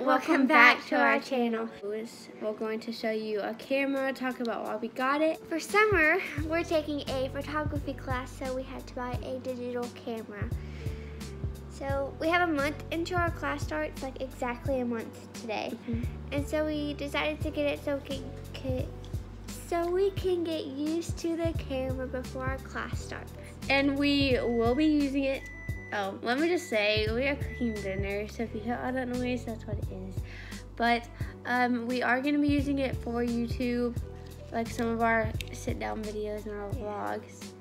welcome back to our channel. We're going to show you a camera, talk about why we got it. For summer, we're taking a photography class, so we had to buy a digital camera. So we have a month into our class starts, like exactly a month today. And so we decided to get it so we can get used to the camera before our class starts. And we will be using it. Oh, let me just say, we are cooking dinner, so if you hear all that noise, that's what it is. But we are going to be using it for YouTube, like some of our sit-down videos and our vlogs.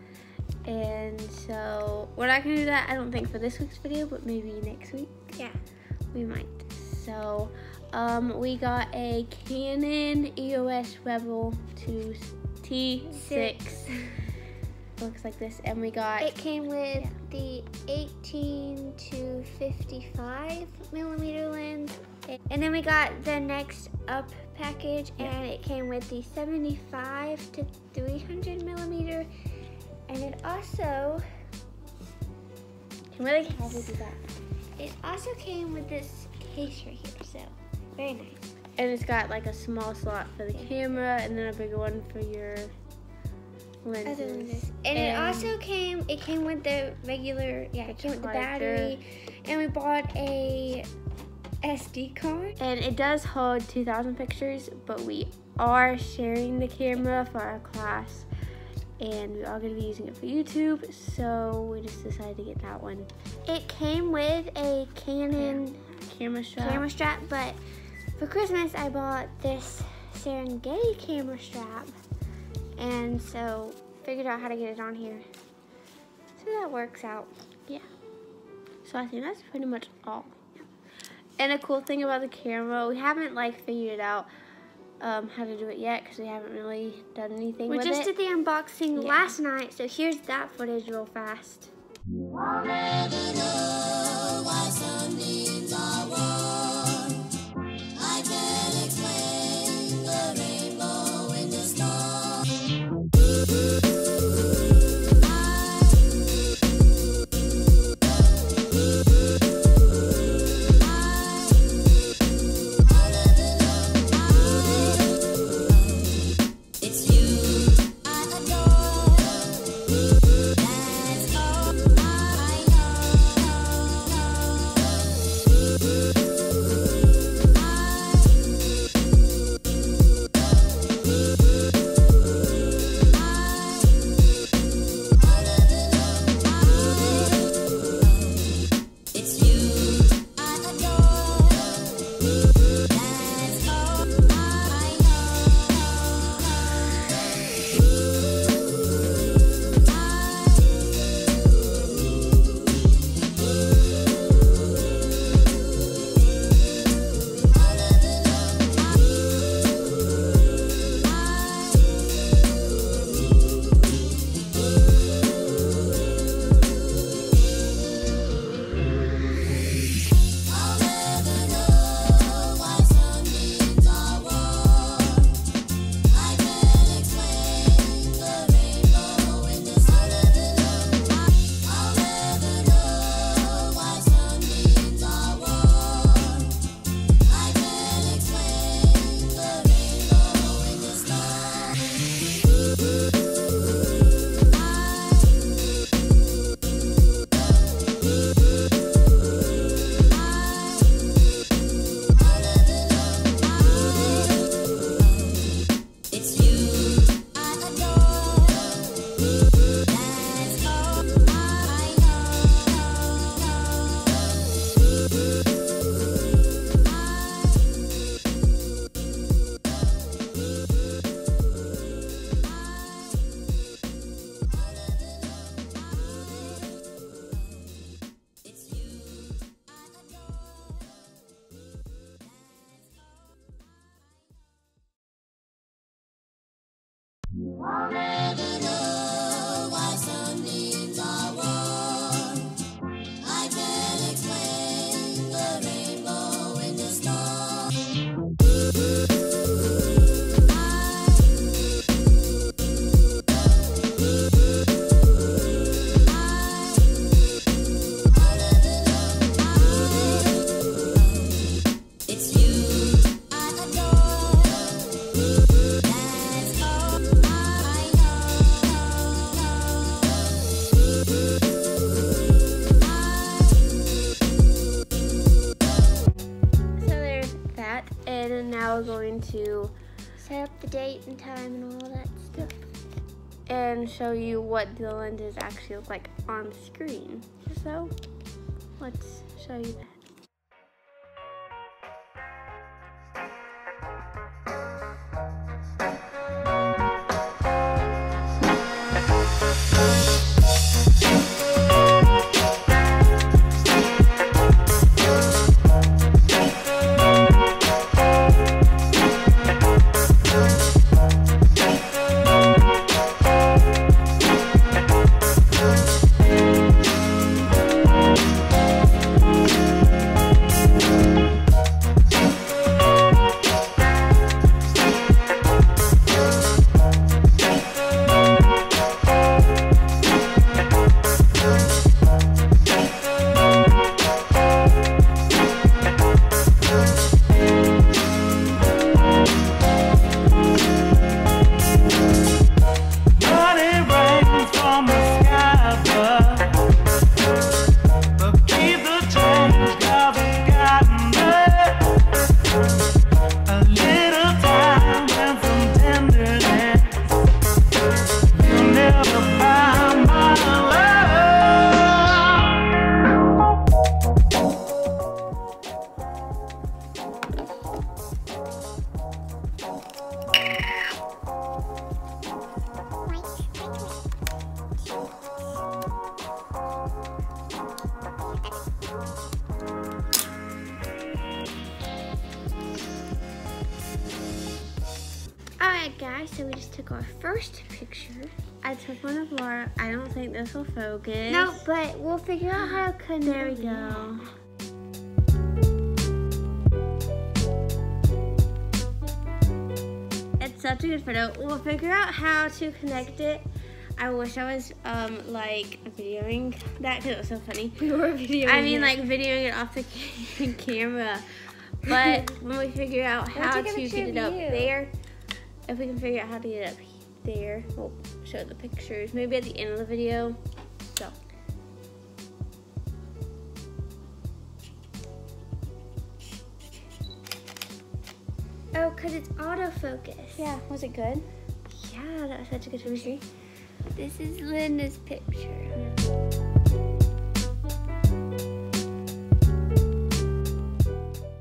And so, we're not going to do that, I don't think, for this week's video, but maybe next week. Yeah. We might. So, we got a Canon EOS Rebel T6. Looks like this, and we got... It came with the 18 to 55 millimeter lens, and then we got the next up package, and it came with the 75 to 300 millimeter, and it also... I'm really happy with that. It also came with this case right here, so very nice. And it's got like a small slot for the camera, and then a bigger one for your lenses. And it also came with the regular, it came with the battery, and we bought a SD card. And it does hold 2,000 pictures, but we are sharing the camera for our class, and we are going to be using it for YouTube, so we just decided to get that one. It came with a Canon camera strap, but for Christmas I bought this Serengeti camera strap. And so, figured out how to get it on here. So that works out. Yeah. So I think that's pretty much all. Yeah. And a cool thing about the camera, we haven't figured out how to do it yet because we haven't really done anything with it. We just did the unboxing last night, so here's that footage real fast. I'll never know why some needs are warm. I can't explain the rainbow in the storm. to set up the date and time and all that stuff. And show you what the lenses actually look like on the screen. So let's show you that. Alright guys, so we just took our first picture. I took one of Laura. I don't think this will focus. No, but we'll figure out how to connect. There we go. It's such a good photo. We'll figure out how to connect it. I wish I was like videoing that because it was so funny. We were videoing like videoing it off the camera. But when we figure out how to get it up there, if we can figure out how to get it up there, we'll show the pictures. Maybe at the end of the video. So. Oh, because it's autofocus. Yeah, was it good? Yeah, that was such a good picture. This is Linda's picture.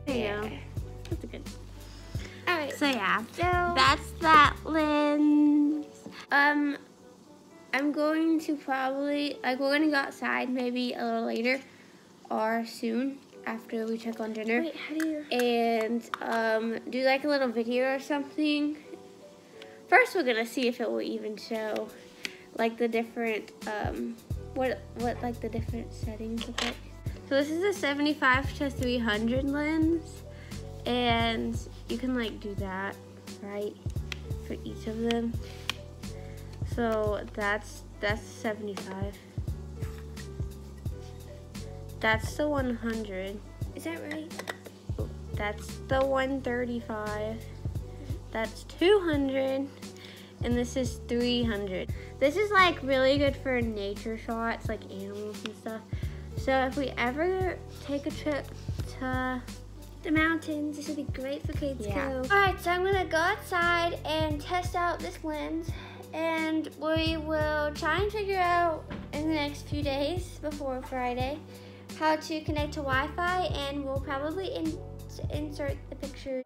There you go. That's a good. Alright. So yeah, So that's that lens. I'm going to probably, we're going to go outside maybe a little later or soon after we check on dinner. wait, how do you? And do like a little video or something. First, we're gonna see if it will even show like the different what like the different settings look like. So this is a 75 to 300 lens, and you can like do that right for each of them. So that's 75. That's the 100. Is that right? That's the 135. That's 200. And this is 300. This is like really good for nature shots, like animals and stuff. So if we ever take a trip to The mountains, this would be great for kids Yeah. too. Alright, so I'm gonna go outside and test out this lens, and we will try and figure out in the next few days before Friday how to connect to Wi-Fi, and we'll probably insert the picture.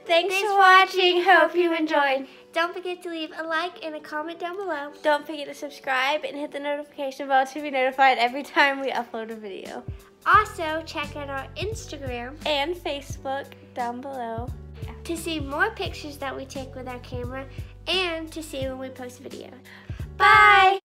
Thanks for watching. Hope you enjoyed. Don't forget to leave a like and a comment down below. Don't forget to subscribe and hit the notification bell to be notified every time we upload a video. Also, check out our Instagram And Facebook down below. to see more pictures that we take with our camera and to see when we post videos. Bye!